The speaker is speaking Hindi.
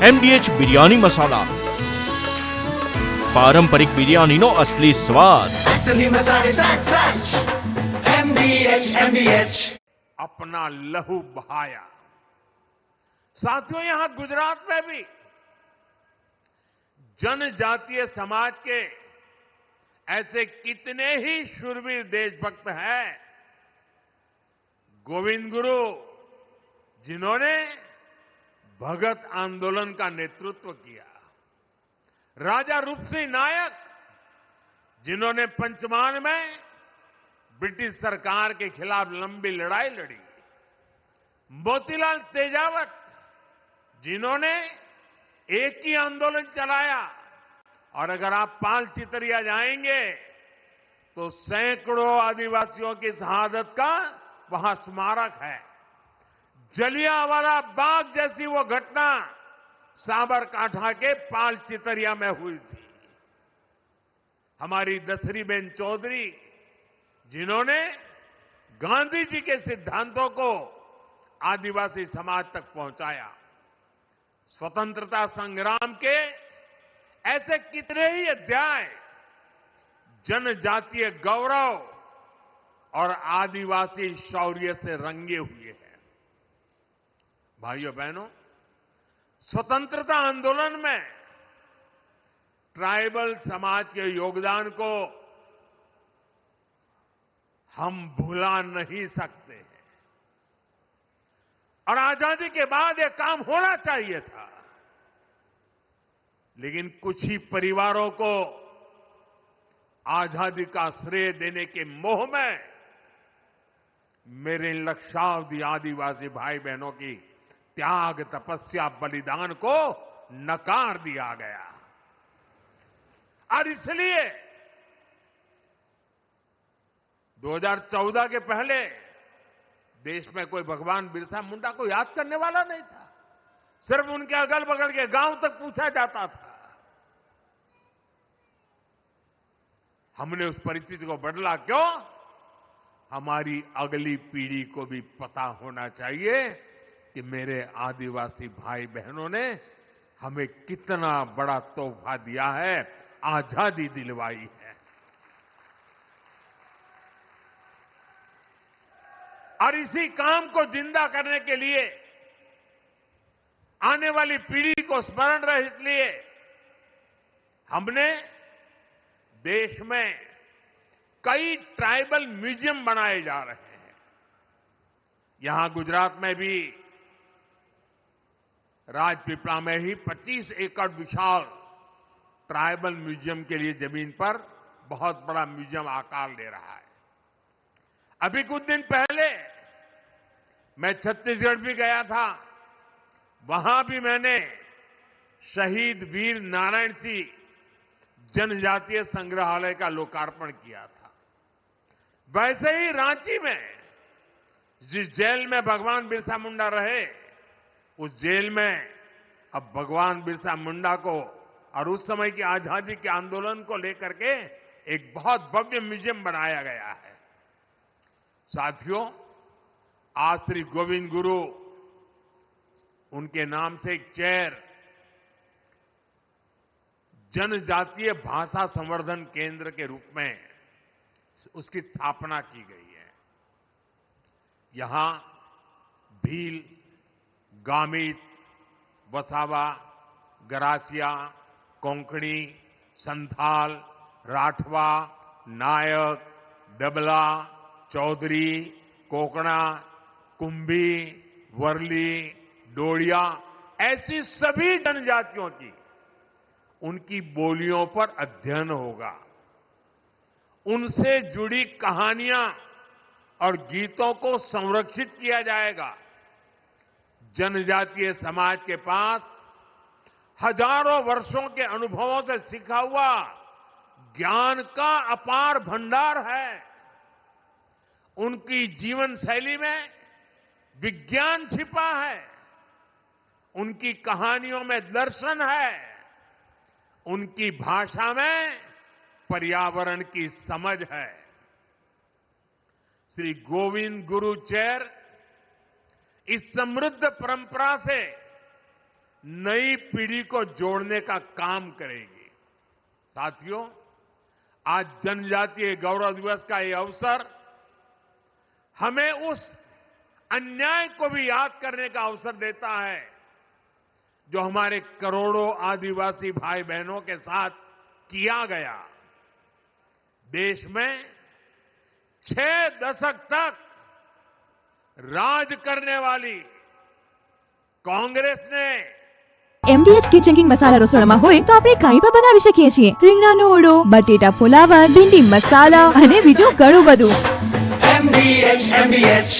MDH બિરયાની મસાલા પારંપરિક બિરયાનીનો असली स्वाद। असली मसाले सच MDH अपना लहू बहाया। साथियों, यहां गुजरात में भी जनजातीय समाज के ऐसे कितने ही शूरवीर देशभक्त हैं। गोविंद गुरु, जिन्होंने भगत आंदोलन का नेतृत्व किया, राजा रूपसिंह नायक, जिन्होंने पंचमार में ब्रिटिश सरकार के खिलाफ लंबी लड़ाई लड़ी, मोतीलाल तेजावत, जिन्होंने एक ही आंदोलन चलाया, और अगर आप पाल चितरिया जाएंगे तो सैकड़ों आदिवासियों की शहादत का वहां स्मारक है। जलियांवाला बाग जैसी वो घटना साबरकांठा के पाल चितरिया में हुई थी। हमारी दसरीबेन चौधरी, जिन्होंने गांधी जी के सिद्धांतों को आदिवासी समाज तक पहुंचाया। स्वतंत्रता संग्राम के ऐसे कितने ही अध्याय जनजातीय गौरव और आदिवासी शौर्य से रंगे हुए हैं। भाइयों बहनों, स्वतंत्रता आंदोलन में ट्राइबल समाज के योगदान को हम भुला नहीं सकते हैं, और आजादी के बाद यह काम होना चाहिए था। लेकिन कुछ ही परिवारों को आजादी का श्रेय देने के मोह में मेरे लक्षावधि आदिवासी भाई बहनों की त्याग, तपस्या, बलिदान को नकार दिया गया। और इसलिए 2014 के पहले देश में कोई भगवान बिरसा मुंडा को याद करने वाला नहीं था। सिर्फ उनके अगल बगल के गांव तक पूछा जाता था। हमने उस परिस्थिति को बदला। क्यों? हमारी अगली पीढ़ी को भी पता होना चाहिए कि मेरे आदिवासी भाई बहनों ने हमें कितना बड़ा तोहफा दिया है, आजादी दिलवाई है। और इसी काम को जिंदा करने के लिए, आने वाली पीढ़ी को स्मरण रहे, इसलिए हमने देश में कई ट्राइबल म्यूजियम बनाए जा रहे हैं। यहां गुजरात में भी राजपीपला में ही 25 एकड़ विशाल ट्राइबल म्यूजियम के लिए जमीन पर बहुत बड़ा म्यूजियम आकार ले रहा है। अभी कुछ दिन पहले मैं छत्तीसगढ़ भी गया था। वहां भी मैंने शहीद वीर नारायण सिंह जनजातीय संग्रहालय का लोकार्पण किया था। वैसे ही रांची में जिस जेल में भगवान बिरसा मुंडा रहे, उस जेल में अब भगवान बिरसा मुंडा को और उस समय की आजादी के आंदोलन को लेकर के एक बहुत भव्य म्यूजियम बनाया गया है। साथियों, आज श्री गोविंद गुरु, उनके नाम से एक चेयर जनजातीय भाषा संवर्धन केंद्र के रूप में उसकी स्थापना की गई है। यहां भील, गामित, वसावा, गरासिया, कोंकणी, संथाल, राठवा, नायक, दबला, चौधरी, कोकणा, कुंभी, वर्ली, डोडिया, ऐसी सभी जनजातियों की उनकी बोलियों पर अध्ययन होगा। उनसे जुड़ी कहानियां और गीतों को संरक्षित किया जाएगा। जनजातीय समाज के पास हजारों वर्षों के अनुभवों से सीखा हुआ ज्ञान का अपार भंडार है। उनकी जीवन शैली में विज्ञान छिपा है। उनकी कहानियों में दर्शन है। उनकी भाषा में पर्यावरण की समझ है। श्री गोविंद गुरु चेयर इस समृद्ध परंपरा से नई पीढ़ी को जोड़ने का काम करेगी। साथियों, आज जनजातीय गौरव दिवस का ये अवसर हमें उस अन्याय को भी याद करने का अवसर देता है जो हमारे करोड़ों आदिवासी भाई बहनों के साथ किया गया। देश में 6 दशक तक राज करने वाली कांग्रेस ने MDH કિચન કિંગ મસાલા રસોડામાં હોય તો આપણે કાંઈ પણ બનાવી શકીએ છીએ. રીંગણાનો ઓળો, બટેટા ફુલાવર, ભીંડી મસાલા અને બીજું ઘણું બધું. MDH